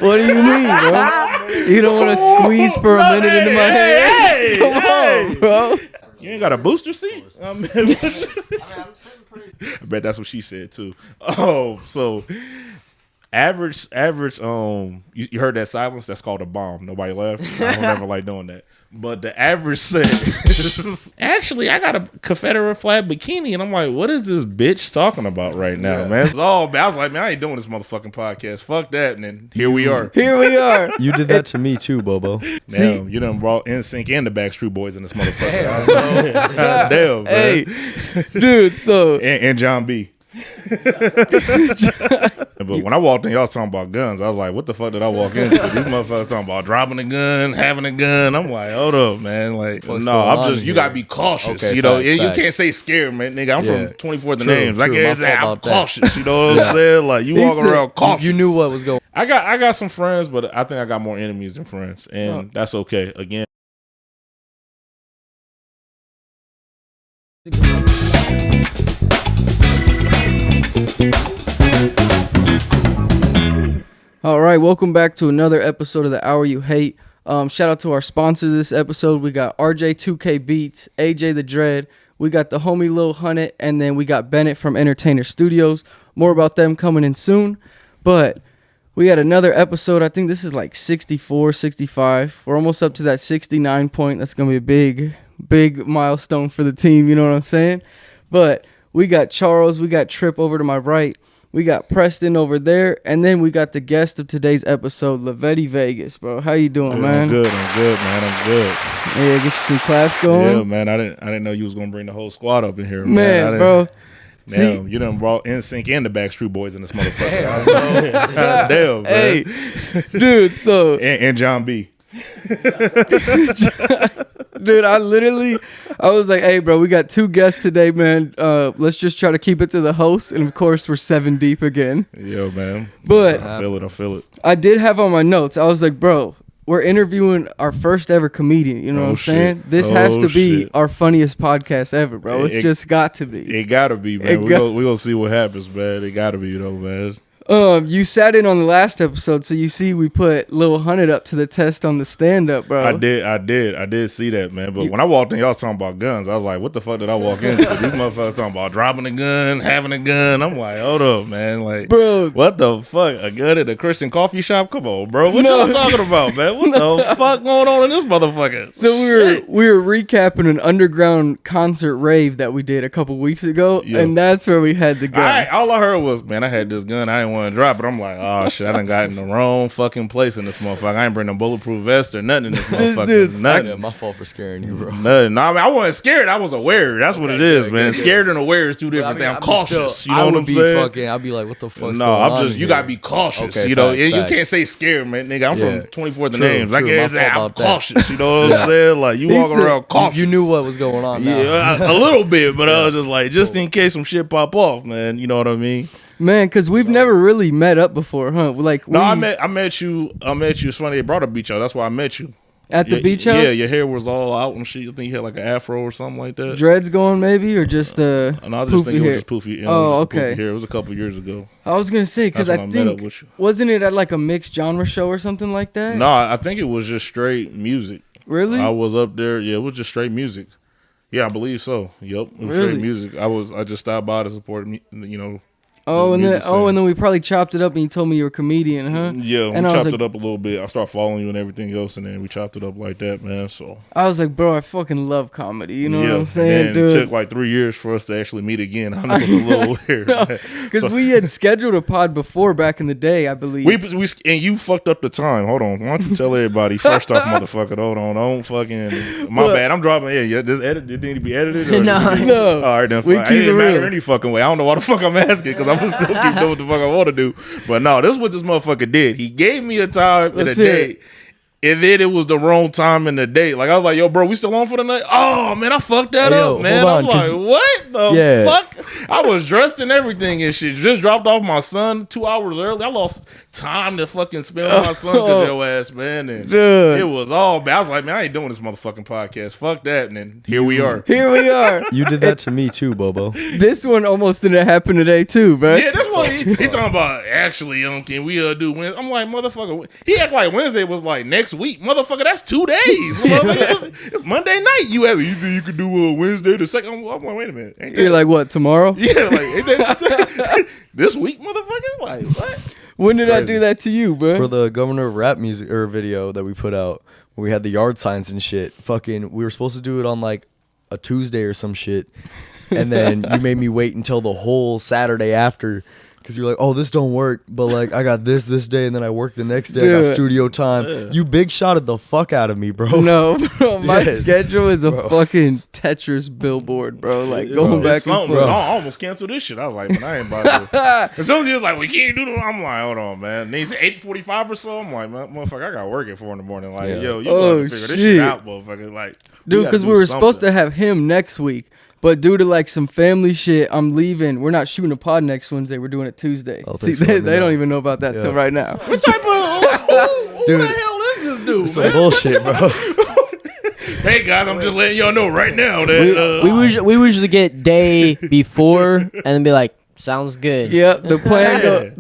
What do you mean, bro? You don't want to squeeze for a minute into my hands? Come on, bro. You ain't got a booster seat? I bet that's what she said too. Oh, so average. You heard that silence? That's called a bomb. Nobody laughed. I don't ever like doing that. But the average said, actually, I got a Confederate flag bikini, and I'm like, what is this bitch talking about right now, man? It's all bad. I was like, man, I ain't doing this motherfucking podcast. Fuck that. And then here we are. Here we are. You did that to me too, Bobo. Damn, you done brought NSYNC and the Backstreet Boys in this motherfucker. Damn, man. Hey, dude, so. And John B. But when I walked in, y'all was talking about guns. I was like, what the fuck did I walk into? These motherfuckers talking about dropping a gun, having a gun. I'm like, hold up, man. Like, no, I'm just, you gotta be cautious. Okay, you know, facts. You can't say scared, man. Nigga, I'm from 24th True, names. I can't say I'm cautious. You know what I'm Yeah. saying? Like, you walking around cautious. You knew what was going on. I got some friends, but I think I got more enemies than friends. And that's okay. Again. All right, welcome back to another episode of the Hour You Hate. Shout out to our sponsors this episode. We got RJ2K Beats, AJ the Dread. We got the homie Lil Hunnid, and then we got Bennet from Entertainer Studios. More about them coming in soon. But we had another episode. I think this is like 64, 65. We're almost up to that 69 point. That's going to be a big milestone for the team. You know what I'm saying? But we got Charles. We got Trip over to my right. We got Preston over there, and then we got the guest of today's episode, Lavetti Vegas, bro. How you doing, man? I'm good, man. I'm good. Yeah, get you some claps going. Yeah, man. I didn't know you was gonna bring the whole squad up in here, man, bro. Damn, you done brought NSYNC and the Backstreet Boys in this motherfucker. Damn, man. Hey, dude, so and John B. Dude, I was like, hey, bro, we got two guests today, man. Let's just try to keep it to the host. And, of course, we're 7 deep again. Yeah, man. But I feel it. I did have on my notes. I was like, bro, we're interviewing our first ever comedian. You know what I'm saying? This has to be our funniest podcast ever, bro. It's just got to be. It got to be, man. We're going to see what happens, man. It got to be, man. You sat in on the last episode, so you see we put Lil Hunnid up to the test on the stand-up, bro. I did see that, man. But when I walked in, y'all was talking about guns. I was like, what the fuck did I walk into? These motherfuckers talking about dropping a gun, having a gun. I'm like, hold up, man. Like, bro, what the fuck? A gun at a Christian coffee shop? Come on, bro. What y'all talking about, man? What the fuck going on in this motherfucker? So we were recapping an underground concert rave that we did a couple weeks ago, and that's where we had the gun. All I heard was, man, I had this gun. I didn't want to drop it. I'm like, oh shit, I done got in the wrong fucking place in this motherfucker. I ain't bring no bulletproof vest or nothing in this motherfucker. Dude, nothing. My fault for scaring you, bro. Nothing. No, I mean, I wasn't scared. I was aware. That's what it is, man. Scared and aware is two different things. I'm cautious. You know what I'm saying? I'd be like, what the fuck? No, I'm just. You gotta be cautious. Okay, you know, facts, you facts. can't say scared, man. Nigga, I'm from 24th names. I True, can't say I'm about that. cautious. You know what I'm saying? Like you walking around cautious. You knew what was going on. Now. Yeah, a little bit, but I was just like, just in case some shit pop off, man. You know what I mean? Man, because we've never really met up before, huh? Like, I met you. It's funny they brought a beach house. That's why I met you. At the beach house? Yeah, your hair was all out and shit. I think you had like an afro or something like that. Dreads going maybe, or just no, I just think it was just poofy. Okay. Poofy hair. It was a couple years ago. I was gonna say because I think wasn't it at like a mixed genre show or something like that? No, I think it was just straight music. Really? I was up there. Yeah, it was just straight music. Yeah, I believe so. Yep, it was straight music. I just stopped by to support. You know. And then we probably chopped it up and you told me you were a comedian, huh? Yeah, we chopped it up a little bit. I started following you and everything else, and then we chopped it up like that, man. So I was like, bro, I fucking love comedy. You know what I'm saying, and dude? It took like 3 years for us to actually meet again. I know it's a little weird. Because we had scheduled a pod before back in the day, I believe. We and you fucked up the time. Hold on. Why don't you tell everybody first off, motherfucker? Hold on. Don't fucking. My bad. I'm dropping. Yeah, this edit. It need to be edited. Or no. All right, then. We keep it didn't it matter real. any fucking way. I don't know why the fuck I'm asking because I'm still keep doing what the fuck I want to do. But no, this is what this motherfucker did. He gave me a time and a date. And then it was the wrong time in the day. Like, I was like, yo, bro, we still on for the night? Oh, man, I fucked that up, man. I'm like, what the fuck? I was dressed and everything and shit. Just dropped off my son 2 hours early. I lost time to fucking spend with my son because your ass, man. And it was all bad. I was like, man, I ain't doing this motherfucking podcast. Fuck that. And then here we are. Here we are. You did that to me too, Bobo. This one almost didn't happen today too, bro. Yeah, that's what he talking about. Actually, can we do Wednesday? I'm like, motherfucker. He act like Wednesday was like next week. Motherfucker, that's 2 days. It's Monday night. You think you could do Wednesday the second? I'm like, wait a minute. You're like, what, tomorrow? Yeah, like, ain't that this week, motherfucker? Like, what? When did I do that to you, bro? For the Governor of Rap music or video that we put out, where we had the yard signs and shit. Fucking, we were supposed to do it on like a Tuesday or some shit, and then you made me wait until the whole Saturday after. Because you're like, oh, this don't work, but like I got this day, and then I work the next day. I got studio time. Yeah. You big shotted the fuck out of me, bro. No, bro, my schedule is a fucking Tetris billboard, bro. Like going back and forth. I almost canceled this shit. I was like, man, I ain't about to. As soon as he was like, we can't do it, I'm like, hold on, man. And he said 8:45 or so. I'm like, motherfucker, I got work at 4 in the morning. Like, yo, you gotta figure this shit out, motherfucker. Like, dude, because we were supposed to have him next week. But due to like some family shit, I'm leaving. We're not shooting a pod next Wednesday. We're doing it Tuesday. Oh, see, they don't even know about that till right now. What type of who the hell is this dude? Some bullshit, bro. Hey guys, I'm just letting y'all know right now that we usually get day before and then be like, sounds good. Yep, the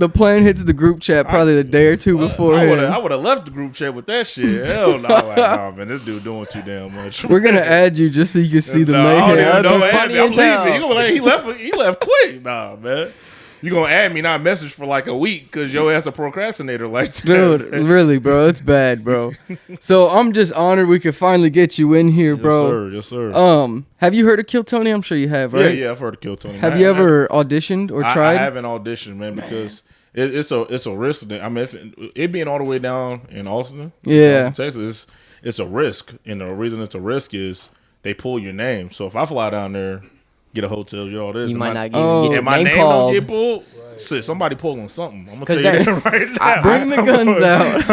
plan hits the group chat probably the day or two before. I would have left the group chat with that shit. Hell no, like, nah, man, this dude doing too damn much. We're gonna add you just so you can see the mayhem. I'm leaving. You gonna be like, he left quick. Nah, man. You gonna add me, not message for like a week because your ass a procrastinator like that. Dude, really, bro, it's bad, bro. So I'm just honored we could finally get you in here, bro. Yes, sir. Have you heard of Kill Tony? I'm sure you have, right? Yeah, I've heard of Kill Tony. Have you ever auditioned or tried? I haven't auditioned, man, because it's a risk. I mean, it being all the way down in Austin, Texas, it's a risk, and the reason it's a risk is they pull your name. So if I fly down there, get a hotel, get all this. You might not even get your my name name called. don't get pulled. Right. Shit, somebody pulling something. I'm gonna tell you that right now. Bring the guns out.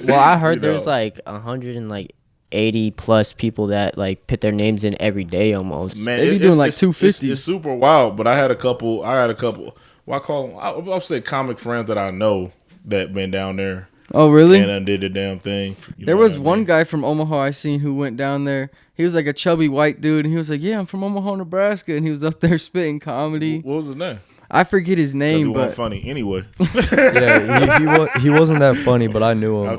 Well, I heard there's like 180 plus people that like put their names in every day almost. Man, they be doing like 250. It's super wild, but I had a couple. Well, I call them. I'll say comic friends that I know that been down there. Oh, really? And did the damn thing. There was one guy from Omaha I seen who went down there. He was like a chubby white dude, and he was like, yeah, I'm from Omaha, Nebraska. And he was up there spitting comedy. What was his name? I forget his name, but... funny anyway. Yeah, he wasn't that funny, but I knew him.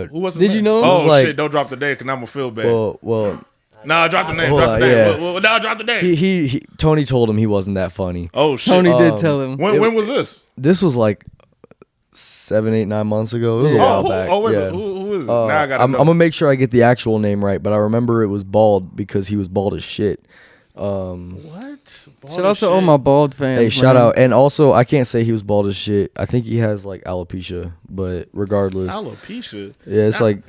Who was his Did name? you know him? Oh, shit, don't drop the day, because I'm going to feel bad. Well... Nah, drop the name. Drop the name. Well, drop the name. He Tony told him he wasn't that funny. Oh, shit. Tony did tell him. When was this? This was like 7, 8, 9 months ago. It was a while back. Oh, wait, who is it? Now I gotta I'm know. gonna make sure I get the actual name right, but I remember it was Bald because he was bald as shit. What? Shout out to all my bald fans. Hey, shout out. And also, I can't say he was bald as shit. I think he has like alopecia, but regardless. Alopecia? Yeah, it's what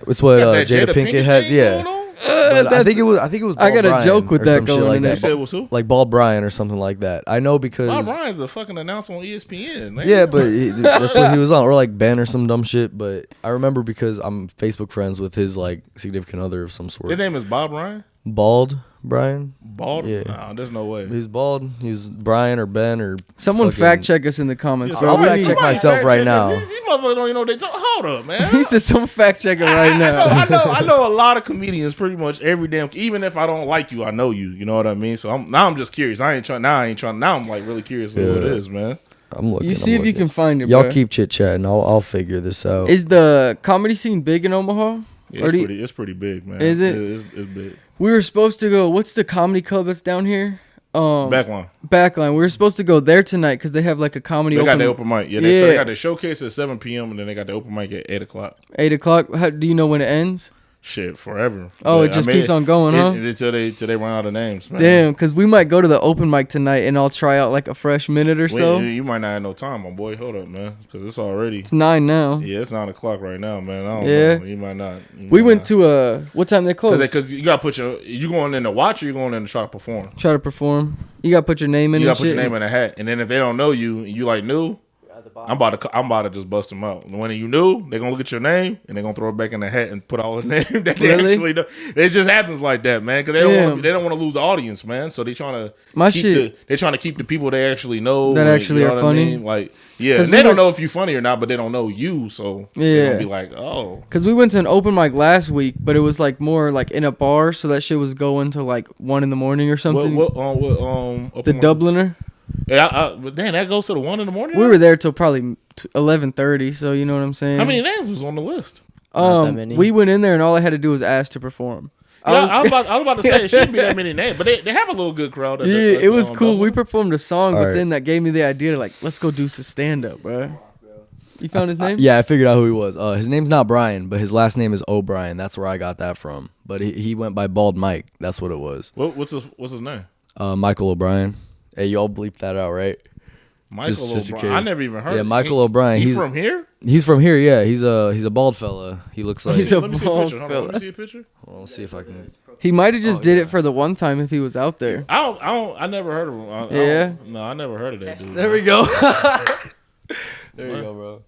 Jada Pinkett has. Yeah. But I think it was. Bald I got a Brian joke with or that some shit going like in that. there. You said it was who? Like Bald Brian or something like that. I know because Bob Ryan's a fucking announcer on ESPN. Man. Yeah, but that's what he was on, or like Ben or some dumb shit. But I remember because I'm Facebook friends with his like significant other of some sort. His name is Bob Ryan. Bald Brian. Bald? Yeah. Nah, there's no way. He's bald. He's Brian or Ben or someone fact check us in the comments, bro. I'll fact check myself right now. These motherfuckers don't even know what they talk. Hold up, man. He said some fact check it right now. I know a lot of comedians. Pretty much every damn. Even if I don't like you, I know you. You know what I mean? So I'm just curious. I ain't trying. Now I'm like really curious what it is, man. I'm looking. You see if you can find it. Y'all bro. keep chit chatting. I'll figure this out. Is the comedy scene big in Omaha? Yeah, it's pretty big, man. Is it? It's big. We were supposed to go. What's the comedy club that's down here? Backline. We were supposed to go there tonight because they have like a comedy. They got the open mic. Yeah, they got the showcase at 7 p.m. and then they got the open mic at 8 o'clock. 8 o'clock. How, do you know when it ends? Shit, forever. Oh, it just keeps on going, huh? Until they run out of names, man. Damn, because we might go to the open mic tonight and I'll try out like a fresh minute or so. You might not have no time, my boy. Hold up, man, because it's already. It's 9 now. Yeah, it's 9 o'clock right now, man. I don't know. You might not. We went to what time they closed? Because you gotta put you going in to watch or you going in to try to perform. Try to perform. You gotta put your name in. You gotta put your name in a hat, and then if they don't know you, and you like new. I'm about to just bust them out. When you knew, they're gonna look at your name and they're gonna throw it back in the hat and put all the name that they Really? actually know. It just happens like that, man. Because they don't want to lose the audience, man. So they trying to keep the people they actually know that actually you know are what funny. I mean? Like, yeah, and they don't know if you're funny or not, but they don't know you, so they're gonna be like, oh. Because we went to an open mic last week, but it was like more like in a bar, so that shit was going to like 1 a.m. or something. The Dubliner. Yeah, but damn, that goes to the 1 a.m. We were there till probably 11:30, so you know what I'm saying. How many names was on the list? Not that many. We went in there and all I had to do was ask to perform. I was about to say it shouldn't be that many names, but they have a little good crowd. It was cool. Dublin. We performed a song, All but right. then that gave me the idea to like, let's go do some stand up, bro. You found his name? Yeah, I figured out who he was. His name's not Brian, but his last name is O'Brien. That's where I got that from. But he went by Bald Mike. That's what it was. What's his name? Michael O'Brien. Hey, y'all bleep that out, right? Michael Just in O'Brien. I case. never even heard. Yeah, of Michael O'Brien. He's from here. He's from here. Yeah, he's a bald fella. He looks like. He's a Let me see a bald picture. Hold on, let me see a picture. Well, let's see if I can. He might have just did it for the one time if he was out there. I never heard of him. Yeah? No, I never heard of that dude. There we go. There you go, bro.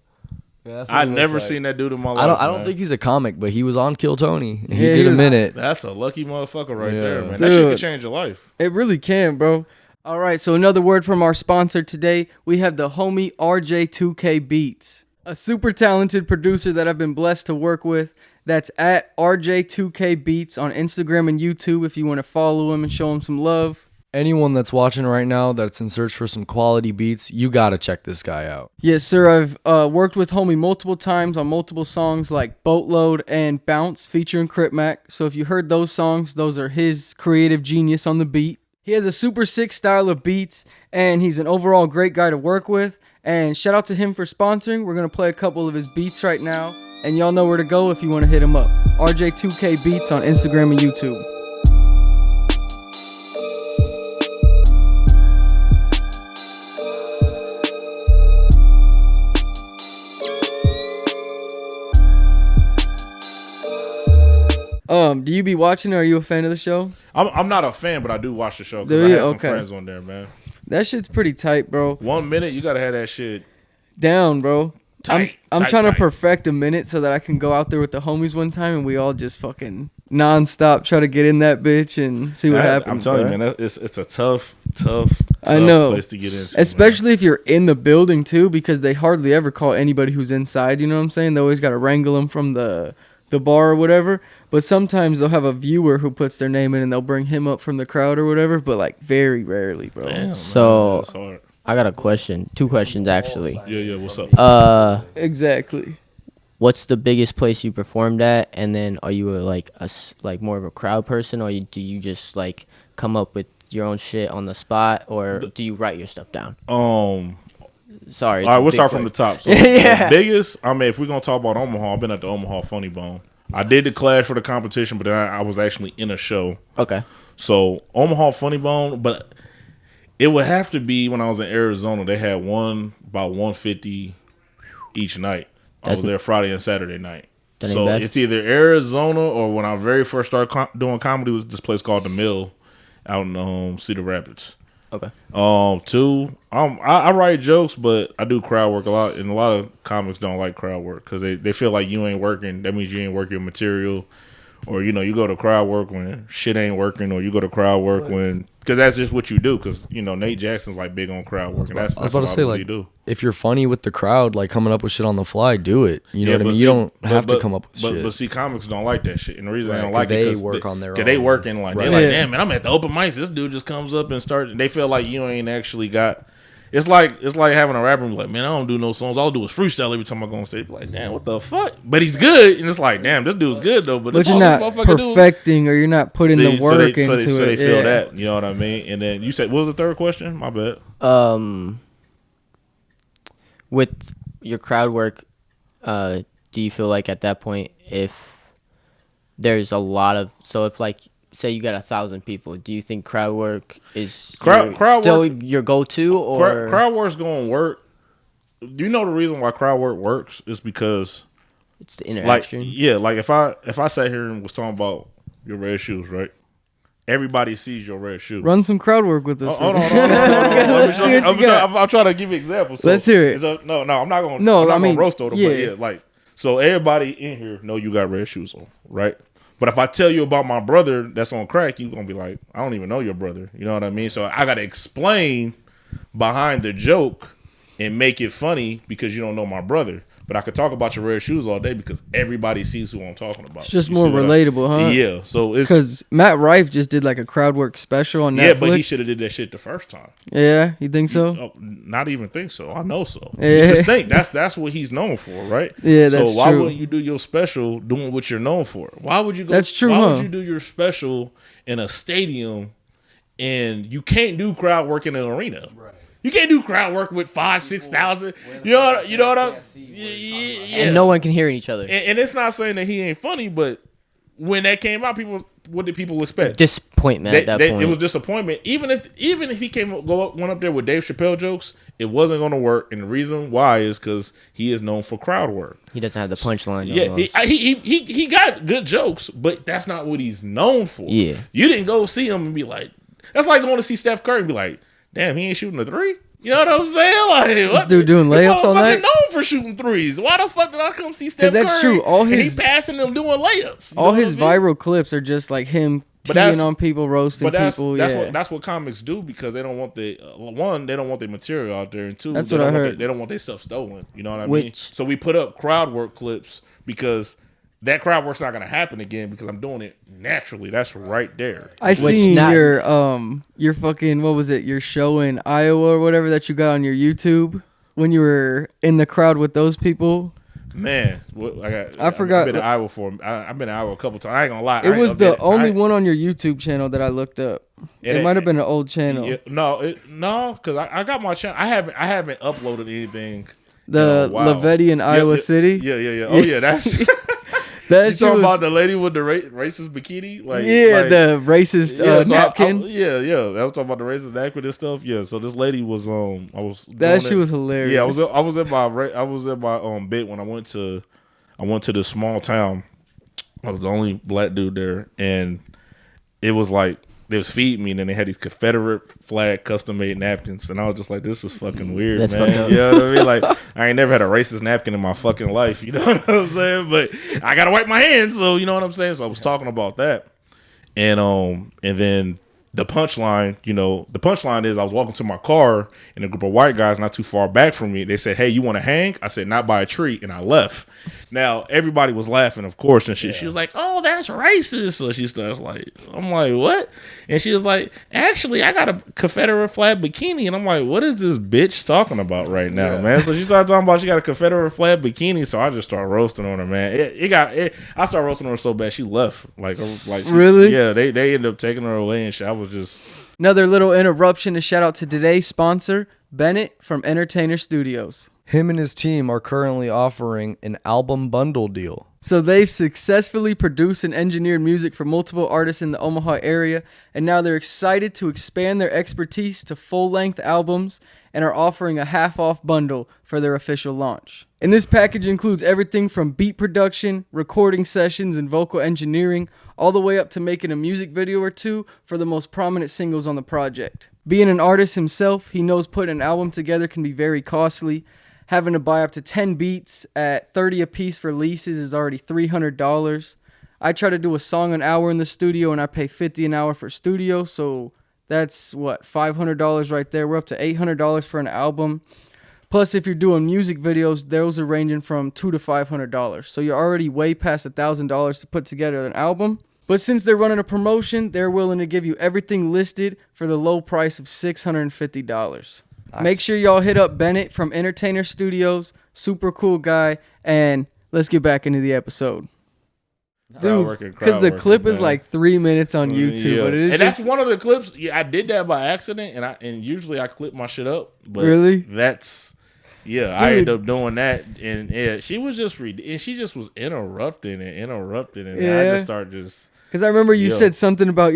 Yeah, that's what I he looks never like. seen that dude in my life. I don't man. think he's a comic, but he was on Kill Tony. He Yeah, did he a was- minute. That's a lucky motherfucker right Yeah. there, man. That shit Dude. could change your life. It really can, bro. All right, so another word from our sponsor today. We have the homie RJ2K Beats, a super talented producer that I've been blessed to work with. That's at RJ2K Beats on Instagram and YouTube if you want to follow him and show him some love. Anyone that's watching right now that's in search for some quality beats, you gotta check this guy out. Yes, sir. I've worked with homie multiple times on multiple songs like Boatload and Bounce featuring Crip Mac. So if you heard those songs, those are his creative genius on the beat. He has a super sick style of beats, and he's an overall great guy to work with. And shout out to him for sponsoring. We're going to play a couple of his beats right now, and y'all know where to go if you want to hit him up. RJ2K Beats on Instagram and YouTube. Do you be watching, or are you a fan of the show? I'm not a fan, but I do watch the show because Do I you? have some Okay. friends on there, man. That shit's pretty tight, bro. 1 minute, you gotta have that shit. Down, bro. Tight, I'm tight, trying to tight. perfect a minute so that I can go out there with the homies one time and we all just fucking nonstop try to get in that bitch and see what happens. I'm telling bro. you, man, it's a tough I know. place to get into. Especially if you're in the building too, because they hardly ever call anybody who's inside. You know what I'm saying? They always got to wrangle them from the bar or whatever. But sometimes they'll have a viewer who puts their name in and they'll bring him up from the crowd or whatever. But like very rarely, bro. Man. So- Damn, man, that's hard. I got a question. 2 questions actually. Yeah, what's up? Exactly. What's the biggest place you performed at? And then are you like more of a crowd person, or do you just like come up with your own shit on the spot, or do you write your stuff down? Sorry. All right, we'll start from the top. So Yeah. the biggest, I mean, if we're gonna talk about Omaha, I've been at the Omaha Funny Bone. I did the Clash for the competition, but then I was actually in a show. Okay. So Omaha Funny Bone, but it would have to be when I was in Arizona. They had one about 150 each night. I was there Friday and Saturday night. That ain't So bad. it's either Arizona or when I very first started doing comedy was this place called The Mill out in Cedar Rapids. Okay. I write jokes, but I do crowd work a lot, and a lot of comics don't like crowd work because they feel like you ain't working. That means you ain't working material, or you go to crowd work when shit ain't working, or you go to crowd work when because that's just what you do. Because Nate Jackson's like big on crowd work, and that's I was about to what say, really like, do. if you're funny with the crowd, like coming up with shit on the fly, do it. You know what I mean? You don't have to come up with shit. But see, comics don't like that shit, and the reason they Right, don't like 'cause it they because work on their they own. working like Right. they're like, Yeah. damn man, I'm at the open mics. This dude just comes up and starts. They feel like you ain't actually got. It's like having a rapper and be like, man, I don't do no songs. All I do is freestyle every time I go on stage. Like, damn, what the fuck? But he's good, and it's like, damn, this dude's good though. But But it's you're all not this motherfucker do. perfecting, or you're not putting the See, work so into they it. feel Yeah. that, you know what I mean? And then you said, what was the third question? My bad. With your crowd work, do you feel like at that point, if there's a lot of, so if like, say you got 1,000 people, do you think crowd work is Crowd still work- your go-to, or Crowd work's going to work. Do you know the reason why crowd work works? Is because it's the like interaction? like if I sat here and was talking about your red shoes, right? everybody sees your red shoes. Run some crowd work with us. Hold on. Let's see what you got. I'm trying to give you examples. So, Let's hear it. No, I'm not going. No, I'm not I mean, gonna roast them. yeah. But yeah, like so everybody in here know you got red shoes on, right? But if I tell you about my brother that's on crack, you're gonna be like, I don't even know your brother. You know what I mean? So I gotta explain behind the joke and make it funny because you don't know my brother. But I could talk about your red shoes all day because everybody sees who I'm talking about. It's just You more see what relatable, huh? Yeah. So it's Because Matt Rife just did like a crowd work special on Netflix. yeah, but he should have did that shit the first time. Yeah, you think so? Oh, not even think so. I know so. Yeah. Just think that's what he's known for, right? Yeah, that's so why true. wouldn't you do your special doing what you're known for? Why would you go? That's true, Why huh? would you do your special in a stadium and you can't do crowd work in an arena? Right. You can't do crowd work with 5,000-6,000. You know what I'm? Yeah. And no one can hear each other. And it's not saying that he ain't funny, but when that came out, what did people expect? Disappointment at that point. It was disappointment. Even if he went up there with Dave Chappelle jokes, it wasn't going to work. And the reason why is because he is known for crowd work. He doesn't have the punchline. Yeah, he got good jokes, but that's not what he's known for. Yeah, you didn't go see him and be like, that's like going to see Steph Curry and be like, damn, he ain't shooting a three. You know what I'm saying? Like, This dude doing layups all night. Known for shooting threes. Why the fuck did I come see Steph Curry? That's true. All his he passing them doing layups. All his viral clips are just like him teeing on people, roasting people. That's what comics do because they don't want they don't want their material out there, and two, that's what I heard. They don't want their stuff stolen. You know what I mean? So we put up crowd work clips because that crowd work's not gonna happen again because I'm doing it naturally. That's right there. I seen your fucking, what was it? Your show in Iowa or whatever that you got on your YouTube when you were in the crowd with those people. Man, I forgot. I've been in Iowa I've been in Iowa a couple times. I ain't gonna lie. It was the only one on your YouTube channel that I looked up. It might have been an old channel. No, because I got my channel. I haven't uploaded anything. The Lavetti in Iowa City. Yeah. Oh yeah, that's. That you talking about the lady with the racist bikini? The racist napkin. I was talking about the racist napkin and stuff. Yeah, so this lady was was hilarious. Yeah, I was at my bit when I went to this small town. I was the only black dude there, and it was like they was feeding me, and then they had these Confederate flag custom made napkins, and I was just like, "This is fucking weird, That's man." fucked up. You know what I mean? Like, I ain't never had a racist napkin in my fucking life. You know what I'm saying? But I gotta wipe my hands, so you know what I'm saying. So I was talking about that, and then the punchline, is I was walking to my car, and a group of white guys not too far back from me, they said, "Hey, you want to hang?" I said, "Not by a tree," and I left. Now everybody was laughing, of course, and she was like, "Oh, that's racist." So she starts like, I'm like, "What?" And she was like, "Actually, I got a Confederate flag bikini," and I'm like, "What is this bitch talking about right now, man?" So she started talking about she got a Confederate flag bikini, so I just started roasting on her, man. I started roasting on her so bad she left. Really? Yeah, they ended up taking her away, and shit. I was just another little interruption to shout out to today's sponsor, Bennet from Entertainer Studios. Him and his team are currently offering an album bundle deal. So they've successfully produced and engineered music for multiple artists in the Omaha area, and now they're excited to expand their expertise to full-length albums and are offering a half-off bundle for their official launch. And this package includes everything from beat production, recording sessions, and vocal engineering, all the way up to making a music video or two for the most prominent singles on the project. Being an artist himself, he knows putting an album together can be very costly. Having to buy up to 10 beats at $30 a piece for leases is already $300. I try to do a song an hour in the studio, and I pay $50 an hour for studio, so that's $500 right there. We're up to $800 for an album. Plus, if you're doing music videos, those are ranging from $200 to $500. So you're already way past $1,000 to put together an album. But since they're running a promotion, they're willing to give you everything listed for the low price of $650. Nice. Make sure y'all hit up Bennet from Entertainer Studios. Super cool guy. And let's get back into the episode. Dude, because the clip is like 3 minutes on YouTube. But it is that's one of the clips. Yeah, I did that by accident, and usually I clip my shit up. But really? That's... Yeah, dude. I ended up doing that, and she was just she just was interrupting, and I just started because I remember you said something about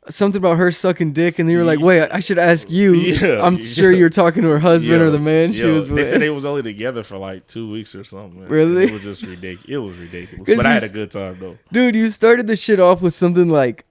something about her sucking dick, and then you were like, "Wait, I should ask you." I'm sure you're talking to her husband or the man she was with. They said they was only together for like 2 weeks or something. Really? It was just ridiculous. It was ridiculous, but I had a good time though. Dude, you started the shit off with something like,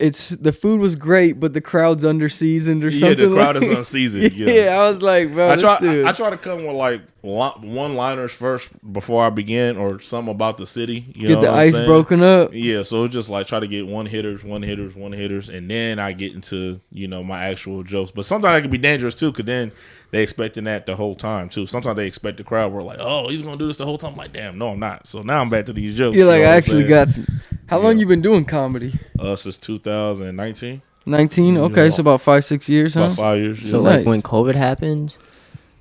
it's the food was great, but the crowd's underseasoned or Yeah, something. the crowd like, is unseasoned. Yeah, I was like, bro, I this try. dude. I try to come with like one-liners first before I begin, or something about the city. You Get know the what I'm ice saying? broken up. Yeah, so it's just like try to get one hitters, and then I get into my actual jokes. But sometimes that can be dangerous too, because then they expecting that the whole time too. Sometimes they expect the crowd. We're like, oh, he's gonna do this the whole time. I'm like, damn, no, I'm not. So now I'm back to these jokes. You're like, you know I what I'm actually saying? got some. How long Yeah. you been doing comedy? Since 2019, 19. Okay, so about 5-6 years, huh? about 5 years. So yeah. Nice. like when COVID happened,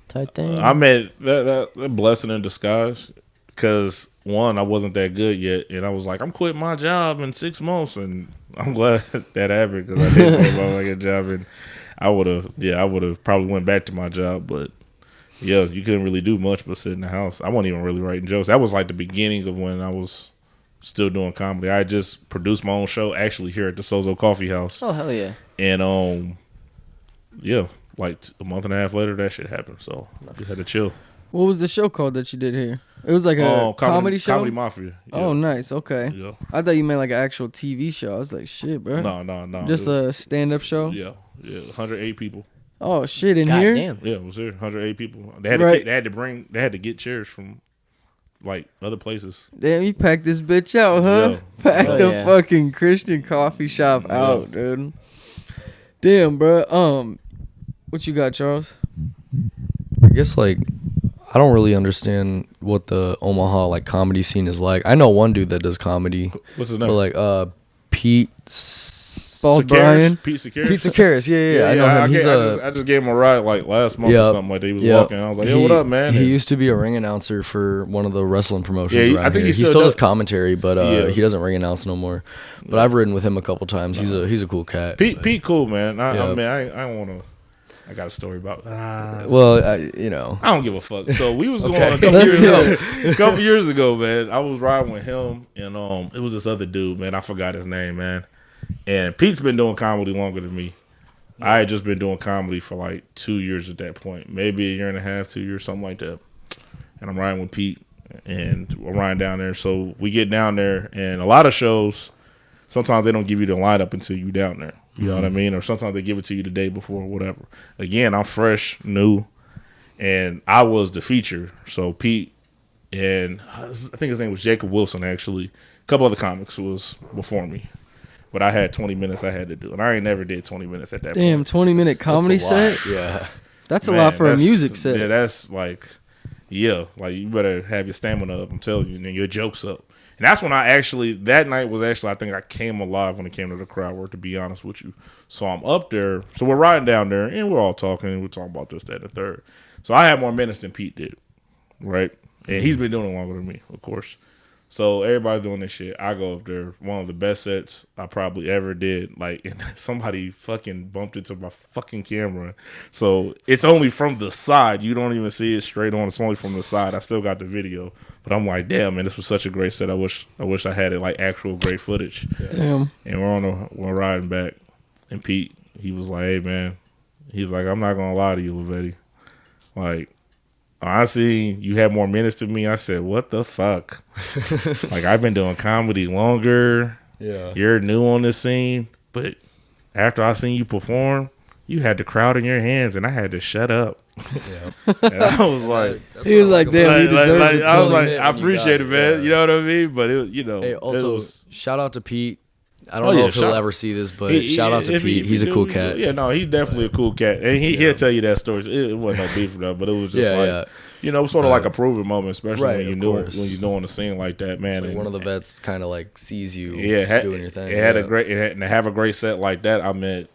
type thing. I meant that blessing in disguise, because one, I wasn't that good yet, and I was like, I'm quitting my job in 6 months, and I'm glad that happened, because I didn't quit my fucking job, and I would have probably went back to my job, but yeah, you couldn't really do much but sit in the house. I wasn't even really writing jokes. That was like the beginning of when I was still doing comedy. I just produced my own show actually here at the Sozo Coffee House, Oh hell yeah! and yeah, like a month and a half later, that shit happened. So I just had to chill. What was the show called that you did here? It was like a comedy show. Comedy Mafia. Yeah. Oh, nice. Okay. Yeah. I thought you meant like an actual TV show. I was like, shit, bro. No. Just a stand-up show. Yeah. 108 people. Oh shit, in God here. damn. Yeah, it was there. 108 people. They had Right. they had to get chairs from like other places. Damn, you packed this bitch out, huh? Yeah. Packed Oh, the yeah. fucking Christian coffee shop Yeah. out, dude. Damn, bro. What you got, Charles? I guess like I don't really understand what the Omaha like comedy scene is like. I know one dude that does comedy, What's his name? but like Pete Bald Sakaris? Brian. Pete Sakaris? Pete Sakaris. Yeah, I know him. He's I just gave him a ride like last month or something like that. He was walking. I was like, yo, what up, man? He And- used to be a ring announcer for one of the wrestling promotions Yeah, I around think here. he He still still does. does commentary, but Yeah. he doesn't ring announce no more. But I've ridden with him a couple times. He's a cool cat. Pete cool, man. I Yeah. mean, I don't want to. I got a story about. Well, I don't give a fuck. So we was going Okay. a couple Let's years hear ago. A couple years ago, man. I was riding with him, and it was this other dude, man. I forgot his name, man. And Pete's been doing comedy longer than me. I had just been doing comedy for like 2 years at that point, maybe a year and a half, 2 years, something like that. And I'm riding with Pete, and we're riding down there. So we get down there, and a lot of shows, sometimes they don't give you the lineup until you down there. You know what I mean? Or sometimes they give it to you the day before, whatever. Again, I'm fresh, new, and I was the feature. So Pete and I think his name was Jacob Wilson, actually. A couple other comics was before me. But I had 20 minutes I had to do. And I ain't never did 20 minutes at that Damn, point. 20-minute comedy That's a lot. set. Yeah. That's a Man, lot for a that's- music set. Yeah, that's like, you better have your stamina up, I'm telling you, and then your jokes up. And that's when that night was I think I came alive when it came to the crowd work, to be honest with you. So I'm up there. So we're riding down there, and we're all talking, and we're talking about this, that, and the third. So I had more minutes than Pete did, right? And he's been doing it longer than me, of course. So everybody's doing this shit. I go up there, one of the best sets I probably ever did. Like, and somebody fucking bumped into my fucking camera. So it's only from the side. You don't even see it straight on. It's only from the side. I still got the video. But I'm like, damn, man, this was such a great set. I wish I had it, like, actual great footage. Damn. And we're riding back. And Pete, he was like, hey, man. He's like, I'm not going to lie to you, Lavetti. Like, honestly, you had more minutes than me. I said, what the fuck? Like, I've been doing comedy longer. Yeah. You're new on the scene. But after I seen you perform, you had the crowd in your hands, and I had to shut up. Yeah. And I was like, He was like, damn, you deserve it. I was totally like, did I when you appreciate got it, it, man. yeah. You know what I mean? But Hey, also, shout out to Pete. I don't Oh, know yeah, if he'll ever see this, but He- shout out to if Pete. he He's a do, cool he cat. do. Yeah, no, he's definitely a cool cat, and he'll tell you that story. It wasn't no beef or nothing, but it was just sort of like a proving moment, especially right, when you of know course. when you know on the scene like that, man. It's like and, one of the vets kind of like sees you doing your thing. It had a great, and to have a great set like that, I meant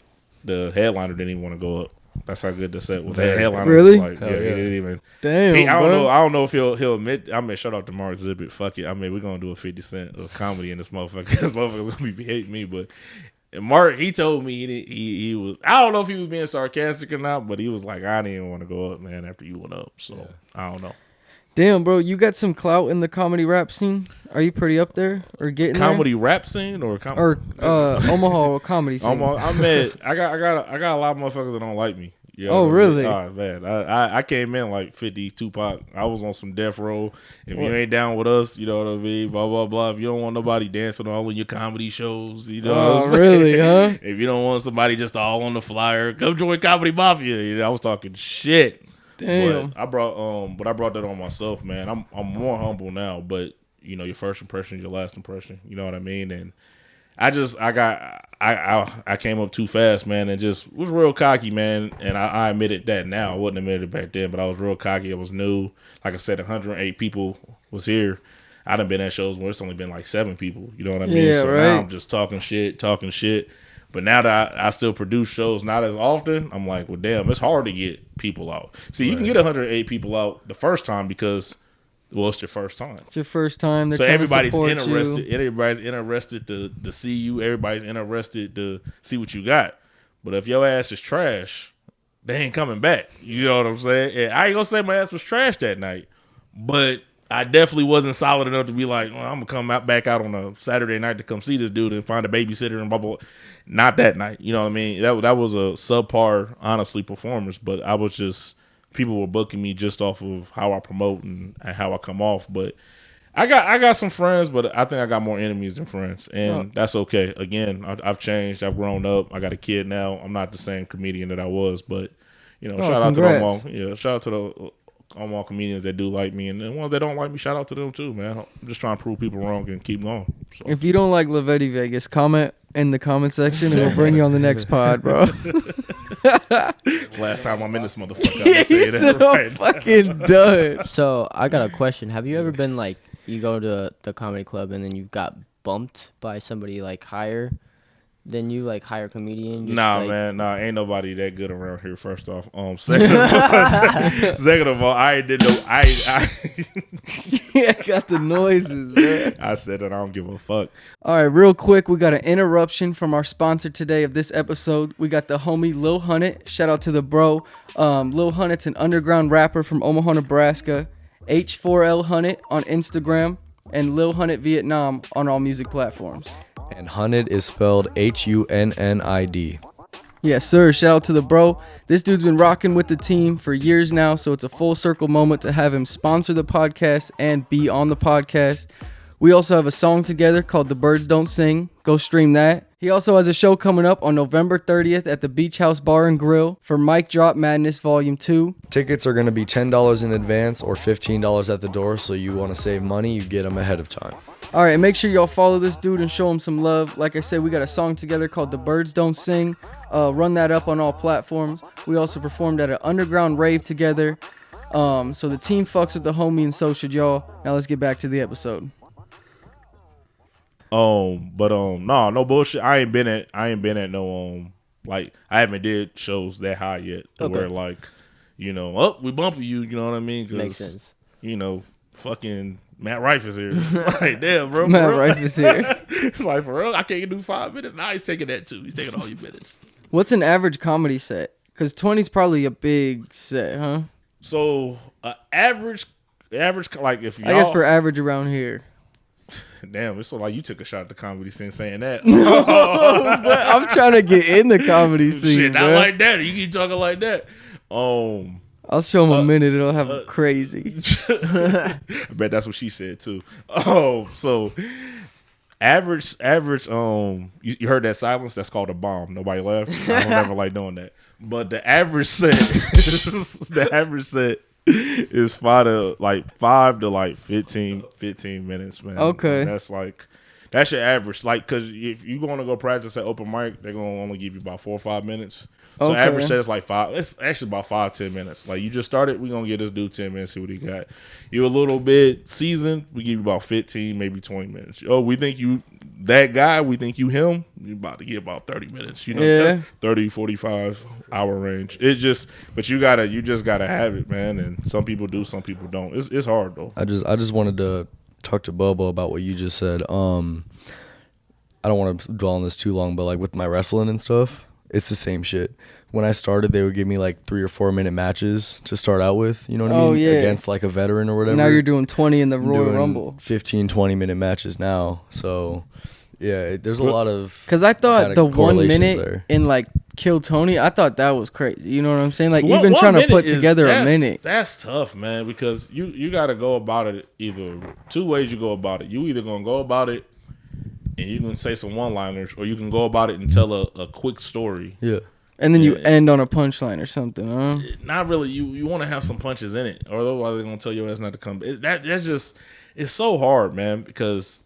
the headliner didn't even want to go up. That's how good the set was. That Very headliner Really? was like, Hell he yeah. didn't even. Damn, I don't bro. know. I don't know if he'll admit. I mean, shout out to Mark Exhibit. Fuck it. I mean, we're gonna do a 50 Cent of comedy in this motherfucker. This motherfucker's gonna be hating me, but. And Mark, he told me he was. I don't know if he was being sarcastic or not, but he was like, I didn't even want to go up, man, after you went up. So I don't know. Damn, bro, you got some clout in the comedy rap scene. Are you pretty up there or getting Comedy rap scene or there? Or Omaha comedy scene? I got a lot of motherfuckers that don't like me. You know Oh, what I mean? really? Oh, man. I came in like 50, Tupac. I was on some death row. If you ain't down with us, you know what I mean? Blah, blah, blah. If you don't want nobody dancing all in your comedy shows, you know what I'm saying? Really, huh? If you don't want somebody just all on the flyer, come join Comedy Mafia. You know, I was talking shit. Damn. But I brought that on myself, man. I'm more humble now, but you know, your first impression is your last impression. You know what I mean? And I came up too fast, man, and just was real cocky, man. And I admitted that now. I wasn't admitted it back then, but I was real cocky. I was new. Like I said, 108 people was here. I done been at shows where it's only been like 7 people. You know what I mean? Yeah, so right. now I'm just talking shit. But now that I still produce shows not as often, I'm like, well, damn, it's hard to get people out. See, you can get 108 people out the first time because, well, it's your first time. It's your first time. They're So trying everybody's to support interested. you. Everybody's interested to see you. Everybody's interested to see what you got. But if your ass is trash, they ain't coming back. You know what I'm saying? And I ain't gonna say my ass was trash that night, but I definitely wasn't solid enough to be like, well, I'm gonna back out on a Saturday night to come see this dude and find a babysitter and blah blah. Not that night. You know what I mean? That was a subpar, honestly, performance. But I was just, people were booking me just off of how I promote and how I come off. But I got some friends, but I think I got more enemies than friends, and that's okay. Again, I've changed. I've grown up. I got a kid now. I'm not the same comedian that I was, but you know, shout out to the Omaha comedians that do like me, and the ones that don't like me, shout out to them too, man. I'm just trying to prove people wrong and keep going. So. If you don't like Lavetti Vegas, comment in the comment section and we'll bring you on the next pod, bro. It's the last time I'm in this motherfucker. I'm gonna tell you that so right now. fucking done. So I got a question. Have you ever been like, you go to the comedy club and then you got bumped by somebody like higher than you, like higher comedian? Nah, like, man, ain't nobody that good around here. First off, second of all, I didn't know. Yeah, I got the noises, man. I said that I don't give a fuck. All right, real quick, we got an interruption from our sponsor today of this episode. We got the homie Lil Hunnid. Shout out to the bro. Lil Hunnid's an underground rapper from Omaha, Nebraska. H4L Hunnid on Instagram and Lil Hunnid Vietnam on all music platforms. And Hunnid is spelled Hunnid. Yes, sir. Shout out to the bro. This dude's been rocking with the team for years now, so it's a full circle moment to have him sponsor the podcast and be on the podcast. We also have a song together called The Birds Don't Sing. Go stream that. He also has a show coming up on November 30th at the Beach House Bar and Grill for Mic Drop Madness Volume 2. Tickets are going to be $10 in advance or $15 at the door, so you want to save money, you get them ahead of time. All right, make sure y'all follow this dude and show him some love. Like I said, we got a song together called The Birds Don't Sing. Run that up on all platforms. We also performed at an underground rave together. So the team fucks with the homie, and so should y'all. Now let's get back to the episode. No bullshit. I ain't been at no like I haven't did shows that high yet to where like, you know, we bumping you. You know what I mean? Makes sense. You know, fucking Matt Rife is here. It's like, damn, bro. Matt Rife is here. It's like, for real, I can't do 5 minutes. Now he's taking that too. He's taking all your minutes. What's an average comedy set? Because 20 is probably a big set, huh? So, average, like if y'all, I guess for average around here. Damn, it's so like you took a shot at the comedy scene saying that. But I'm trying to get in the comedy scene. Shit, not bro. like that. You keep talking like that. I'll show him a minute. It'll have crazy. I bet that's what she said too. So average. You heard that silence? That's called a bomb. Nobody laughed. I don't ever like doing that. But the average set, is 5 to 15 minutes, man. Okay. That's your average. Like, cause if you going to go practice at open mic, they're gonna only give you about 4 or 5 minutes. So Okay. average set is like 5. It's actually about 5-10 minutes. Like, you just started, we gonna get this dude 10 minutes, see what he got. You a little bit seasoned, we give you about 15, maybe 20 minutes. Oh, we think you that guy, we think you him, you about to get about 30 minutes. You know, Yeah. 30, 45 hour range. But you just gotta have it, man. And some people do, some people don't. It's hard though. I just wanted to talk to Bobo about what you just said. I don't want to dwell on this too long, but like with my wrestling and stuff, it's the same shit. When I started, they would give me like 3 or 4 minute matches to start out with, you know what I mean? Yeah. Against like a veteran or whatever. Now you're doing 20 in the I'm Royal doing Rumble. 15, 20 minute matches now. So yeah, there's a lot of Because I thought kinda the 1 correlations minute there. in like Kill Tony, I thought that was crazy. You know what I'm saying? Like One even trying to put minute together a minute. That's tough, man, because you got to go about it either two ways. You go about it. You either gonna go about it and you can say some one-liners, or you can go about it and tell a quick story. Yeah. And then you end on a punchline or something, huh? Not really. You want to have some punches in it, or otherwise they're gonna tell your ass not to come. That's just, it's so hard, man, because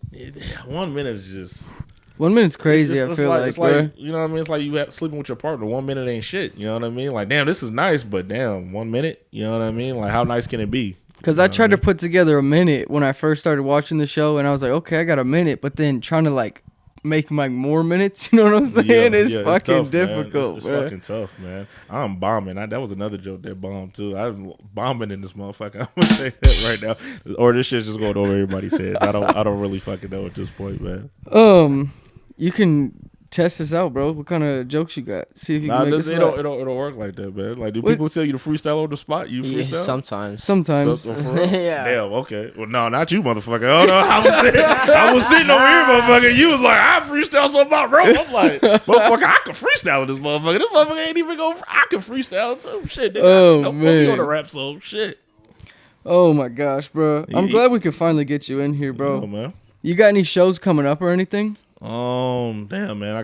1 minute is just. 1 minute's crazy. I feel like, it's bro. like, you know what I mean. It's like you sleeping with your partner. 1 minute ain't shit. You know what I mean? Like, damn, this is nice, but damn, 1 minute. You know what I mean? Like, how nice can it be? Because I tried to put together a minute when I first started watching the show, and I was like, okay, I got a minute, but then trying to like make like more minutes. You know what I'm saying? It's fucking tough, difficult. It's fucking tough, man. I'm bombing. That was another joke that bombed too. I'm bombing in this motherfucker. I'm gonna say that right now, or this shit's just going over everybody's heads. I don't really fucking know at this point, man. You can test this out, bro. What kind of jokes you got? See if you can make this up. It'll work like that, man. Like, do people tell you to freestyle on the spot? You freestyle? Sometimes. So for real? Yeah. Damn. Okay. Well, no, not you, motherfucker. Oh no, I was sitting over here, motherfucker. You was like, I freestyle something about rope. I'm like, motherfucker, I can freestyle this motherfucker. This motherfucker ain't even going. I can freestyle too. Shit. Nigga. Oh man. man. On a rap song. Shit. Oh my gosh, bro. I'm glad we could finally get you in here, bro. Oh, man. You got any shows coming up or anything? Damn, man,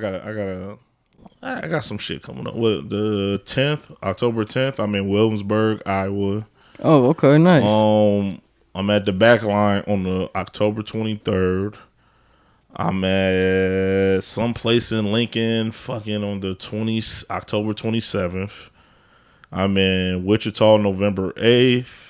I got some shit coming up. What, the 10th, October 10th? I'm in Williamsburg, Iowa. Oh, okay, nice. I'm at the Backline on the October 23rd. I'm at some place in Lincoln, fucking on the October 27th. I'm in Wichita, November 8th.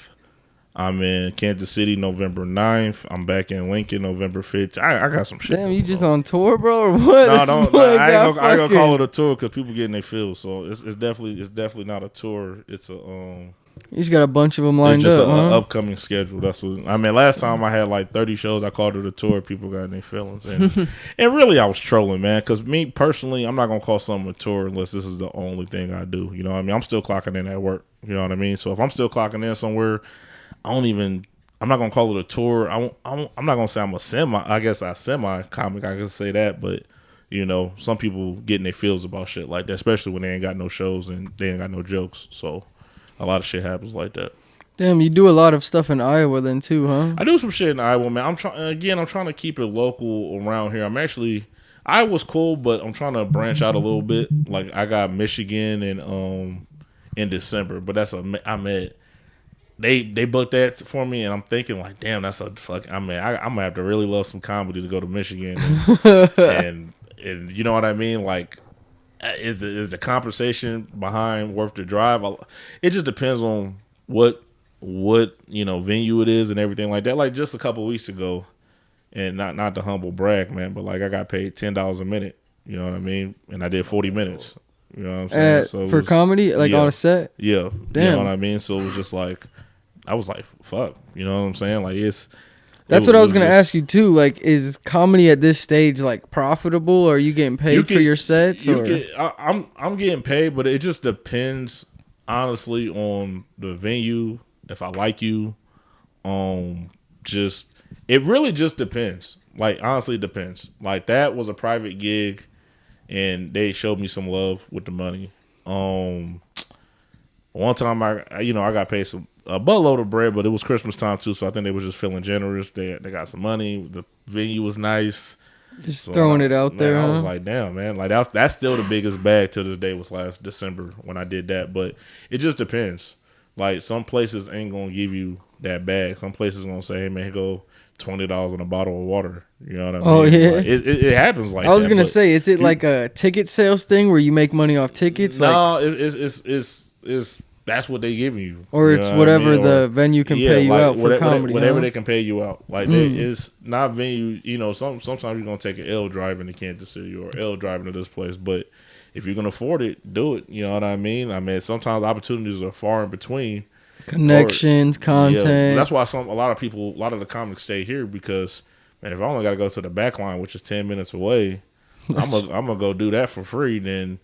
I'm in Kansas City November 9th. I'm back in Lincoln November 5th. I got some shit. Damn, you just on tour, bro, or what? No, I ain't gonna call it a tour because people getting their feels. So it's definitely not a tour. It's a You just got a bunch of them lined it's just up, an huh? upcoming schedule. That's what I mean. Last time I had like 30 shows. I called it a tour. People got in their feelings, and really I was trolling, man. Because me personally, I'm not gonna call something a tour unless this is the only thing I do. You know what I mean? I'm still clocking in at work. You know what I mean? So if I'm still clocking in somewhere, I'm not gonna call it a tour. I'm not gonna say I'm a semi comic. I can say that, but you know, some people getting their feels about shit like that, especially when they ain't got no shows and they ain't got no jokes. So a lot of shit happens like that. Damn, you do a lot of stuff in Iowa then too, huh? I do some shit in Iowa, man. I'm trying to keep it local around here. Iowa's cool, but I'm trying to branch out a little bit. Like I got Michigan in December, but They booked that for me, and I'm thinking like, damn, that's a fuck. I mean, I'm gonna have to really love some comedy to go to Michigan, and you know what I mean. Like, is the compensation behind worth the drive? It just depends on what venue it is and everything like that. Like just a couple weeks ago, and not to humble brag, man, but like I got paid $10 a minute. You know what I mean, and I did 40 minutes. You know what I'm saying? So for comedy, like on a set. Yeah, damn. You know what I mean. So it was just like. I was like, fuck, you know what I'm saying? Like That's what I was gonna ask you too. Like, is comedy at this stage like profitable? Or are you getting paid for your sets? I'm getting paid, but it just depends, honestly, on the venue. If I like you, it really just depends. Like honestly, it depends. Like that was a private gig, and they showed me some love with the money. One time I got paid a buttload of bread, but it was Christmas time too, so I think they was just feeling generous. They got some money. The venue was nice. Just throwing it out there. I was like, damn, man. Like that's still the biggest bag to this day was last December when I did that. But it just depends. Like some places ain't gonna give you that bag. Some places gonna say, hey man, here go $20 on a bottle of water. You know what I mean? Oh yeah. Like, it happens like that. I was gonna say, is it like a ticket sales thing where you make money off tickets? No, it's that's what they give you. Or it's whatever the venue can pay you out for comedy. Whatever they can pay you out. Like it's not venue. You know, sometimes you're gonna take an L driving to Kansas City or L driving to this place, but if you're gonna afford it, do it. You know what I mean? I mean, sometimes opportunities are far in between. Connections, content. Yeah, that's why a lot of the comics stay here because man, if I only got to go to the Backline, which is 10 minutes away, I'm gonna go do that for free. Then.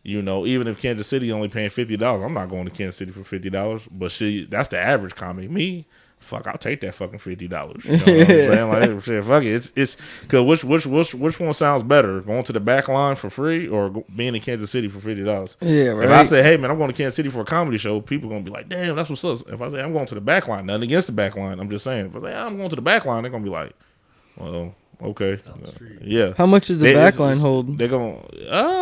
You know, even if Kansas City only paying $50, I'm not going to Kansas City for $50. But that's the average comic. Me, fuck, I'll take that fucking $50. You know what I'm saying? Like, shit, fuck it. It's because which one sounds better? Going to the back line for free or being in Kansas City for $50? Yeah, right. If I say, hey man, I'm going to Kansas City for a comedy show, people gonna be like, damn, that's what's up. If I say I'm going to the back line, nothing against the back line, I'm just saying. If I say I'm going to the back line, they're gonna be like, well, okay, yeah. How much does the back line hold? They're gonna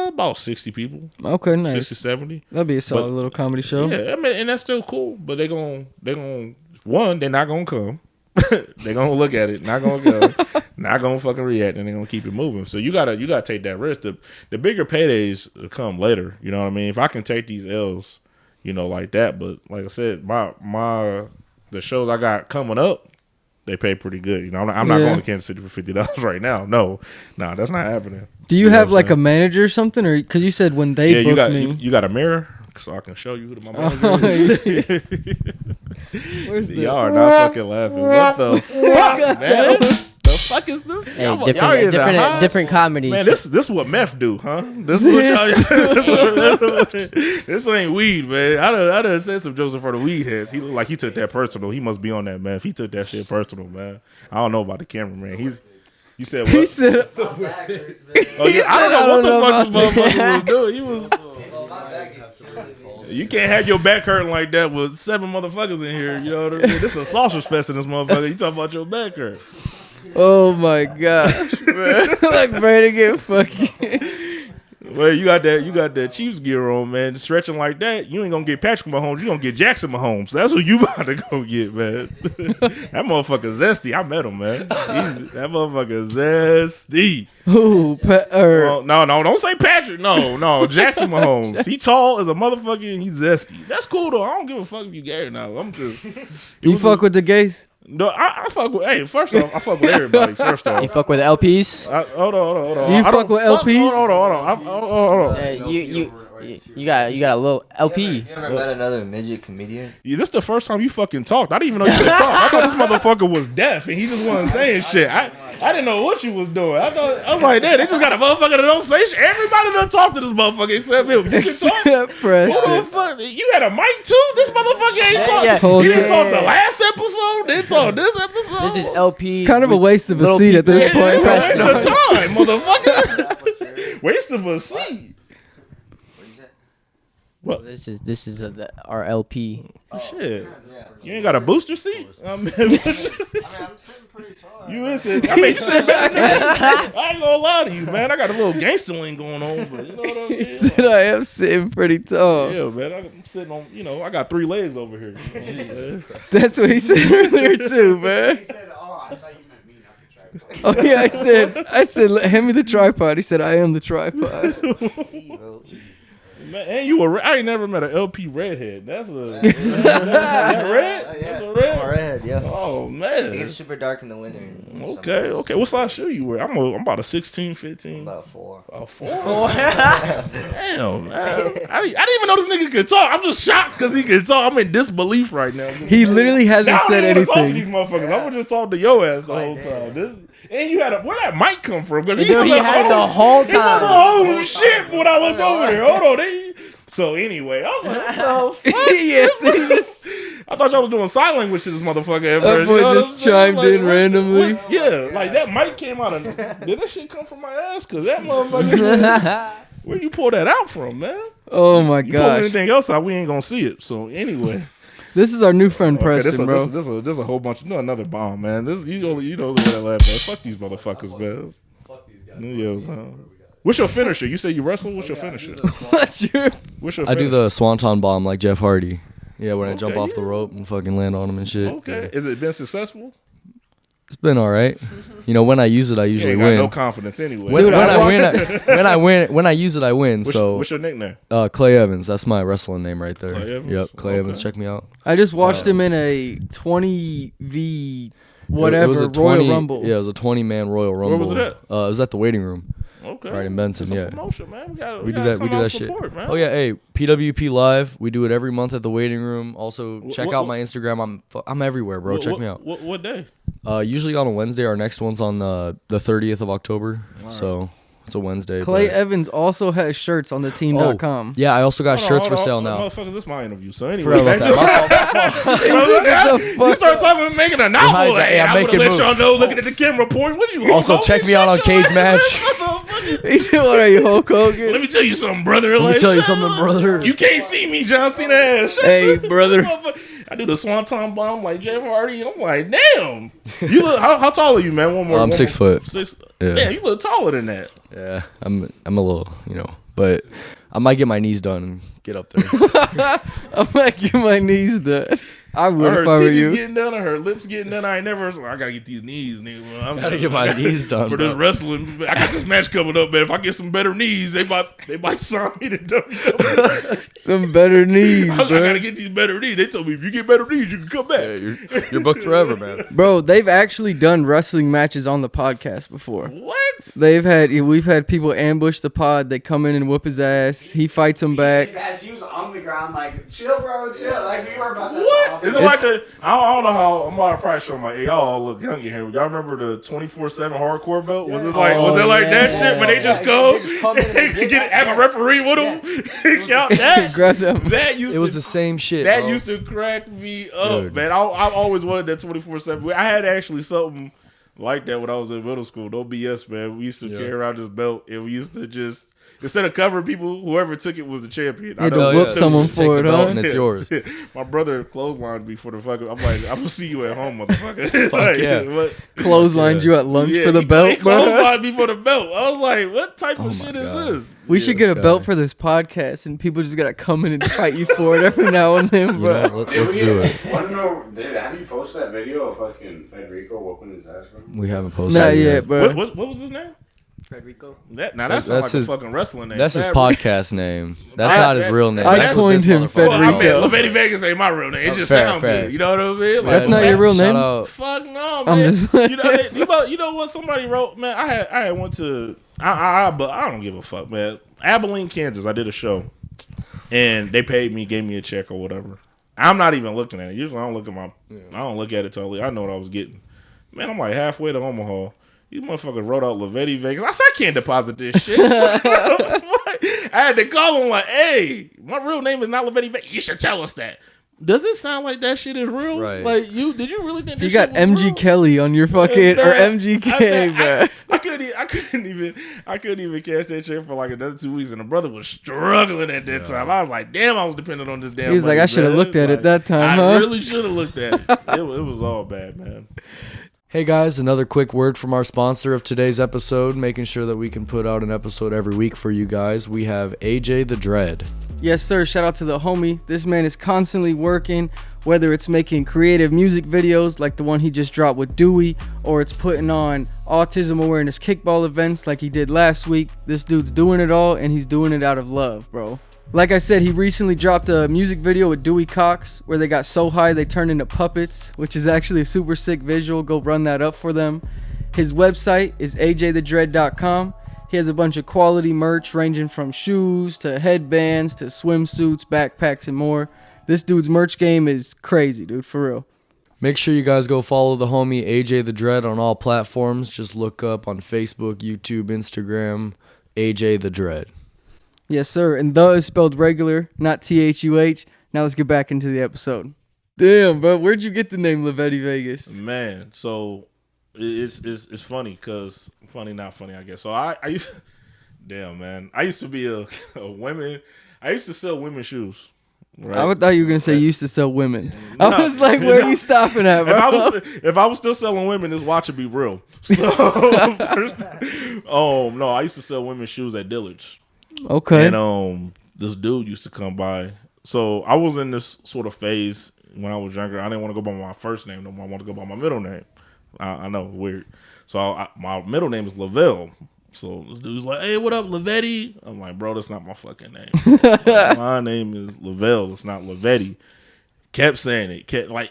about 60 people. Okay, nice. 60, 70. That'd be a solid little comedy show. Yeah, I mean, and that's still cool. But they're gonna one, they're not gonna come. They're gonna look at it, not gonna go, not gonna fucking react, and they're gonna keep it moving. So you gotta take that risk. The bigger paydays come later. You know what I mean? If I can take these L's, like that. But like I said, the shows I got coming up, they pay pretty good. I'm not going to Kansas City for $50 right now. No, that's not happening. Do you have like a manager or something, or because you said when they booked me, you got a mirror, so I can show you who my manager is. Where's the? Y'all are not fucking laughing. What the fuck, man? The fuck is this? Hey, different comedies. Man, this is what meth do, huh? This is what y'all. This ain't weed, man. I done said some jokes in front of weed heads. He looked like he took that personal. He must be on that, man. If he took that shit personal, man. I don't know about the cameraman. You said what? He said. I don't know what the fuck this motherfucker was doing. He was. You can't have your back hurting like that with 7 motherfuckers in here. You know what I mean? This is a sausage fest in this motherfucker. You talking about your back hurt? Oh my gosh, bro! Like Brandon getting fucking. Well, you got that Chiefs gear on, man. Stretching like that, you ain't gonna get Patrick Mahomes. You gonna get Jackson Mahomes. That's what you about to go get, man. That motherfucker zesty. I met him, man. That motherfucker zesty. Ooh, no, don't say Patrick. No, Jackson Mahomes. He tall as a motherfucker and he's zesty. That's cool though. I don't give a fuck if you gay or not. I'm just. You fuck with the gays? No, I fuck with. Hey, first off, I fuck with everybody. First off, You fuck with LPs? Hold on. Do you fuck with LPs? Hold on. You got a little LP. You ever met another midget comedian? Yeah, this the first time you fucking talked. I didn't even know you could talk. I thought this motherfucker was deaf and he just wasn't saying shit. I didn't know what you was doing. I was like, damn, they just got a motherfucker that don't say shit. Everybody done talked to this motherfucker except him. You can talk. Preston. What the fuck? You had a mic too? This motherfucker ain't talking. Yeah. He didn't talk the last episode. Didn't talk this episode. This is LP. Kind of a waste of a seat at this point. Waste of time, motherfucker. Waste of a seat. What? This is our LP. Shit. You ain't got a booster seat? I'm sitting pretty tall. You sit back. I ain't gonna lie to you, man. I got a little gangster lean going on, but you know what I mean? He said I am sitting pretty tall. Yeah, man. I'm sitting on, I got 3 legs over here. That's what he said earlier too, man. He said, "Oh, I thought you meant me, not the tripod." Oh yeah, I said, hand me the tripod. He said, I am the tripod. Man, and I ain't never met an LP redhead. That's a that red? That's a red? I'm a redhead, yeah. Oh man. It gets super dark in the winter. Okay. What size shoe you wear? I'm about a 16, 15. About 4. A 4? Damn, man. I didn't even know this nigga could talk. I'm just shocked because he can talk. I'm in disbelief right now. He literally hasn't said anything. Talk to these motherfuckers. I'm gonna just talk to your ass the whole time. And you had where that mic come from? Because he had the whole time. Oh shit! When I looked over there, hold on. So anyway, I was like, what the fuck? Yes, I thought y'all was doing sign language to this motherfucker at that first. boy just chimed in randomly. Like that mic came out of. Did that shit come from my ass? Because that motherfucker. Where you pull that out from, man? Oh my you pull gosh! anything else out, we ain't gonna see it. So anyway. This is our new friend Preston, bro. This a whole bunch. Another bomb, man. This you know that laugh, man. Fuck these motherfuckers, man. Fuck these guys. What's your finisher? You say you wrestle. What's your finisher? What's your finisher? I do the swanton bomb like Jeff Hardy. Yeah, when I jump off the rope and fucking land on him and shit. Okay. Has it been successful? It's been all right. When I use it, I usually win. No confidence anyway. When I use it, I win. What's your nickname? Clay Evans. That's my wrestling name right there. Clay Evans? Yep, Clay Evans. Check me out. I just watched him in a 20v whatever it was a Royal Rumble. Yeah, it was a 20-man Royal Rumble. Where was it at? It was at the waiting room. Okay. Right in Benson, yeah. Promotion, man. We do that shit. Man. Oh yeah, hey, PWP Live. We do it every month at the waiting room. Also, check out my Instagram. I'm everywhere, bro. Check me out. What day? Usually on a Wednesday. Our next one's on the 30th of October. So It's a Wednesday. Clay but- Evans also has shirts on the team.com. Yeah, I also got shirts for Hold sale on, now. Motherfucker, this is my interview. So anyway, Forgot about that. you start talking about making a novel. Behind you. Hey, Yeah, I'm gonna making let moves. y'all know. Looking at the camera, point. What you? Also, Hulk check Hogan? me out on Shut your Cage ass Match. up, motherfucker. He said, "What are you, Hulk Hogan?" Let me tell you something, brother. Let me tell you something, brother. You can't see me, John Cena ass. Hey, brother. I do the Swanton bomb like Jeff Hardy, and I'm like, damn. You look. How tall are you, man? One more. I'm 6 foot. 6. Yeah. Yeah, you look taller than that. Yeah, I'm a little, but I might get my knees done and get up there. I'm like, get my knees done. I I would heard if I were titties you. getting done. I heard lips getting done. I ain't never. I gotta get these knees, nigga. I'm Gotta get my knees done, for this bro. wrestling. I got this match coming up, man. If I get some better knees, they might sign me to WWE. Some better knees, I bro. gotta get these better knees. They told me if you get better knees, you can come back. Yeah, you're booked forever, man. Bro, they've actually done wrestling matches on the podcast before. What? We've had people ambush the pod. They come in and whoop his ass. He fights them back. His ass, he was on the ground like, chill, bro, chill. Like, we were about to. What? Is it like the? I don't know how. I'm probably showing my. Y'all all look young in here. Y'all remember the 24/7 hardcore belt? Was it like? Was it like that shit? When they just go, have a referee with them. Count that. Grab them. That used It was to the same shit. That bro. used to crack me up, Dude. man. I've always wanted that 24/7. I had actually something like that when I was in middle school. No BS, man. We used to carry around this belt, and we used to just instead of covering people, whoever took it was the champion. You had to whoop so someone just take for the it, belt huh? and it's yours. My brother clotheslined me for the fucking. I'm like, I'm gonna see you at home, motherfucker. Fuck yeah. What? Clotheslined you at lunch Yeah, for the he belt, bro. clotheslined me for the belt. I was like, what type of Oh my shit is God. this? We should get a this belt guy. for this podcast, and people just gotta come in and fight you for it every now and then, You bro. know, let's do it. Want to know, have you posted that video of fucking Federico whooping his ass, bro? We haven't posted Not it yet, bro. What was his name? Federico. That That's sounds like his- a fucking wrestling name. That's his Fabric. podcast name. That's not his real name. I That's what coined this him motherfucker Well, I calls mean, Federico. Lavetti Vegas ain't my real name. It just Fair, sounds fair. good. You know what I mean? That's not your real Shout name? out. Fuck no, I'm man. just- You know what somebody wrote, man. I had went to but I don't give a fuck, man. Abilene, Kansas. I did a show, and they paid me, gave me a check or whatever. I'm not even looking at it. Usually, I don't look at I don't look at it totally. I know what I was getting. Man, I'm like halfway to Omaha. These motherfuckers wrote out Lavetti Vegas. I said, I can't deposit this shit. I had to call him like, hey, my real name is not Lavetti Vegas. You should tell us that. Does it sound like that shit is real? Right. Like, did you really think You this got shit was MG real? Kelly on your fucking or MGK, bro. I couldn't even cash that check for like another 2 weeks, and the brother was struggling at that time. I was like, damn, I was dependent on this damn. He was like, money, I should have man. looked at it Like, that time, I huh? really should have looked at it. It was all bad, man. Hey guys, another quick word from our sponsor of today's episode, making sure that we can put out an episode every week for you guys. We have AJ the Dread. Yes, sir. Shout out to the homie. This man is constantly working, whether it's making creative music videos like the one he just dropped with Dewey, or it's putting on autism awareness kickball events like he did last week. This dude's doing it all, and he's doing it out of love, bro. Like I said, he recently dropped a music video with Dewey Cox where they got so high they turned into puppets, which is actually a super sick visual. Go run that up for them. His website is ajthedread.com. He has a bunch of quality merch ranging from shoes to headbands to swimsuits, backpacks, and more. This dude's merch game is crazy, dude, for real. Make sure you guys go follow the homie AJ the Dread on all platforms. Just look up on Facebook, YouTube, Instagram, AJ the Dread. Yes, sir. And the is spelled regular, not THUH. Now let's get back into the episode. Damn, bro. Where'd you get the name Lavetti Vegas? Man, so it's funny because not funny, I guess. So I used, damn man, I used to be a women. I used to sell women's shoes. Right? I thought you were gonna say you used to sell women. No. I was like, where are you stopping at, bro? If I was still selling women, this watch would be real. So no, I used to sell women's shoes at Dillard's. Okay. And this dude used to come by. So I was in this sort of phase when I was younger. I didn't want to go by my first name no more. I wanted to go by my middle name. I know, weird. So my middle name is Lavelle. So this dude's like, hey, what up, Lavetti? I'm like, bro, that's not my fucking name. My name is Lavelle. It's not Lavetti. Kept saying it. Like,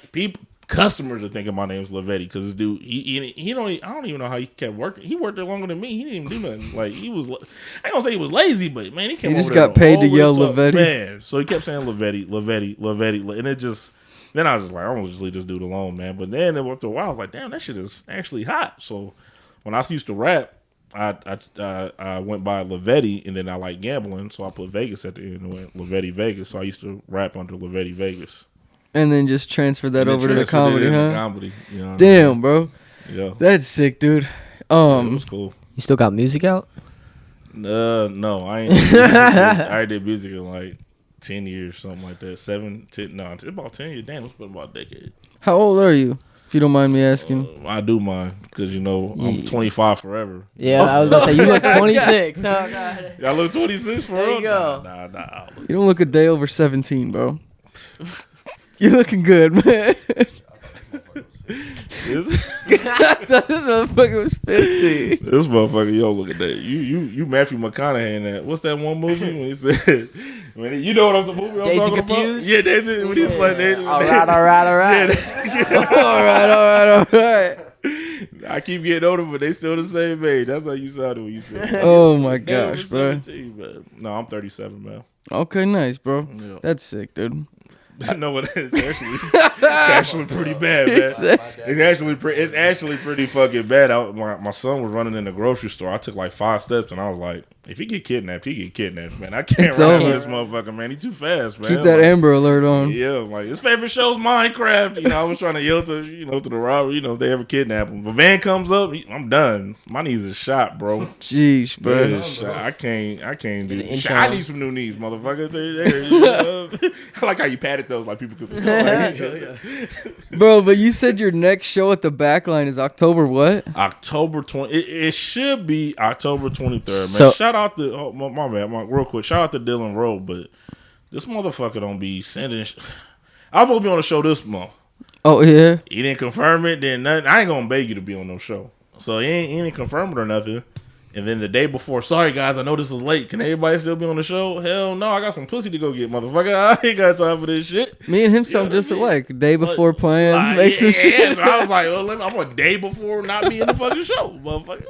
customers are thinking my name's Lavetti because this dude, he don't. I don't even know how he kept working. He worked there longer than me. He didn't even do nothing. Like, he was. I ain't gonna say he was lazy, but man, he came. He just over there got paid to always yell talk- Lavetti. Man, so he kept saying Lavetti, and it just. Then I was just like, I'm gonna just leave this dude alone, man. But then after a while, I was like, damn, that shit is actually hot. So when I used to rap, I went by Lavetti, and then I like gambling, so I put Vegas at the end and went Lavetti Vegas. So I used to rap under Lavetti Vegas. And then just transfer that And then over to the transferred it comedy, into huh? Comedy, you know what I Damn, mean? bro. Yeah. That's sick, dude. It was cool. You still got music out? No, I ain't. Did music I did music in like 10 years, something like that. 7, 10, no, it's about 10 years. Damn, it's been about a decade. How old are you, if you don't mind me asking? I do mind because I'm 25 forever. Yeah, I was about to say you look 26. Oh god. Y'all look 26 for There real? you go. Nah. You don't look a day over 17, bro. You looking good, man. I thought this motherfucker was 15. This motherfucker, yo, look at that. You Matthew McConaughey in that. What's that one movie when he said, you know what I'm talking Dazed and about? Confused? Yeah, that's it. When he was like, All right. All right. I keep getting older, but they still the same age. That's how you sounded when you said it. Oh my Damn, gosh, I'm bro. 17, man. No, I'm 37, man. Okay, nice, bro. Yeah. That's sick, dude. I know what it is. It's actually pretty bad, man. It's actually pretty fucking bad. My son was running in the grocery store. I took like 5 steps, and I was like, if he get kidnapped, he get kidnapped, man. I can't It's run over. with this motherfucker, man. He too fast, man. Keep that like, Amber Alert on. Yeah, like his favorite show is Minecraft. I was trying to yell to to the robber. If they ever kidnap him, if a van comes up, I'm done. My knees is shot, bro. Jeez, bro. Yeah, shot. I can't do. Get an Shit, I intro. need some new knees, motherfucker. I like how you patted those, like people could. Bro, but you said your next show at the Backline is October what? October 20. It should be October 23rd, man. So- Shout out to my bad, real quick. Shout out to Dylan Rowe, but this motherfucker don't be sending. I'm supposed to be on the show this month. Oh, yeah? He didn't confirm it. Then nothing. I ain't gonna beg you to be on no show. So he ain't confirm it or nothing. And then the day before, sorry guys, I know this is late. Can everybody still be on the show? Hell no, I got some pussy to go get, motherfucker. I ain't got time for this shit. Me and him sound just alike. Day before plans, make some shit. So I was like, well, I'm a day before not be in the fucking show, motherfucker.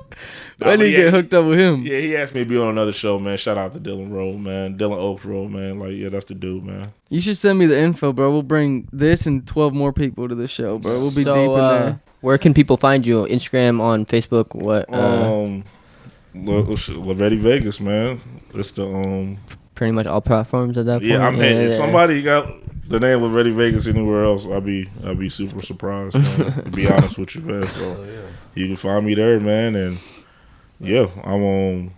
When did you get hooked up with him? Yeah, he asked me to be on another show, man. Shout out to Dylan Rowe, man. Dylan Oaks Rowe, man. Like, yeah, that's the dude, man. You should send me the info, bro. We'll bring this and 12 more people to the show, bro. We'll be deep in there. Where can people find you? Instagram, on Facebook, what? Lavetti Vegas, man. It's the Pretty much all platforms at that point. yeah. If somebody got the name Lavetti Vegas anywhere else, I'll be super surprised, man. To be honest with you, man. So you can find me there, man, and yeah, I'm on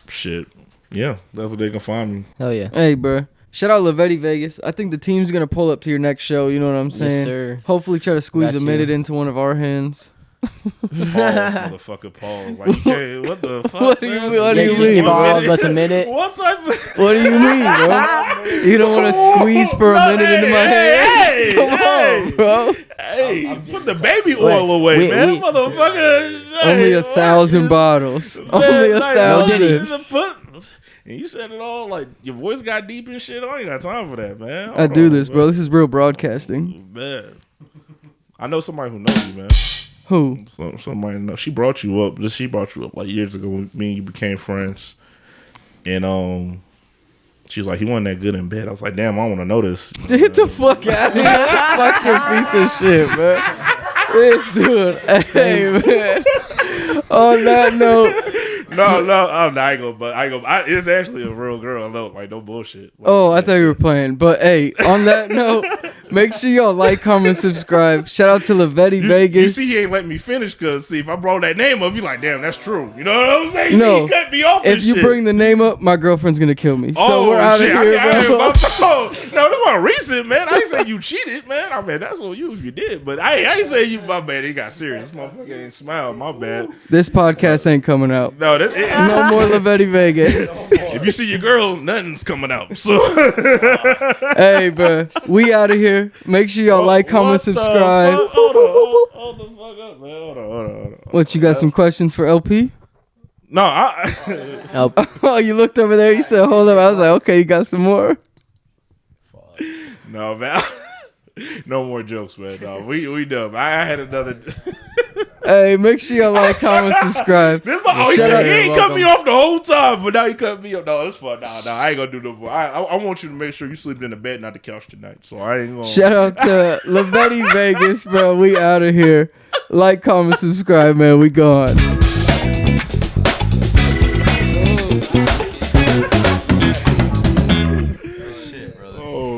shit. Yeah, that's where they can find me. Hell yeah. Hey, bro. Shout out Lavetti Vegas. I think the team's going to pull up to your next show. You know what I'm saying? Yes, sir. Hopefully try to squeeze Got a minute you. into one of our hands. Pause, motherfucker, pause. Like, okay, what the fuck? What do you man? mean? What do Yeah, you you just mean, give bro? all of us a minute. What type of? What do you mean, bro? You don't want to squeeze for a minute into my hands? Come on, bro. Hey, put the baby oil away, we- man, we- motherfucker. Only Hey, 1,000 bottles. Only Man, like, 1,000. And you said it all like your voice got deep and shit. I ain't got time for that, man. I Hold do on, this, bro. This is real broadcasting. Man, I know somebody who knows you, man. Who? Somebody knows. She brought you up. She brought you up like years ago when me and you became friends. And she was like, he wasn't that good in bed. I was like, damn, I want to know this. Get the fuck out of here. Fucking piece of shit, man. This dude. Hey, man. On that note. No, I ain't gonna. It's actually a real girl. No, like no bullshit. Like, Oh, I thought you were playing. But hey, on that note, make sure y'all like, comment, subscribe. Shout out to Lavetti You Vegas. see, he ain't let me finish because see, if I brought that name up, you like, damn, that's true. You know what I'm saying? No. He cut me off. If and you shit. bring the name up, my girlfriend's gonna kill me. Oh, So we're out of shit. here, bro. No, that wasn't recent, man. I ain't say you cheated, man. I mean, that's on you if you did. But I ain't say you, my bad. It got serious. This motherfucker ain't smiled, my bad. This podcast ain't coming out. No, No more Lavetti Vegas. if you see your girl, nothing's coming out. So, Hey, bro, we out of here. Make sure y'all like, comment, What the subscribe. fuck? Hold the fuck up, man. Hold on. What, you got some questions for LP? No, Oh, you looked over there. You said, hold up. I was like, okay, you got some more? no, man. No more jokes, man. No, we done. I had another. Hey, make sure y'all like, comment, subscribe. He Shut up. ain't cut me off the whole time, but now he cut me off. No, it's fun. No, I ain't gonna do no more. I want you to make sure you sleep in the bed, not the couch tonight. So I ain't gonna. Shout out to Lavetti Vegas, bro. We out of here. Like, comment, subscribe, man. We gone.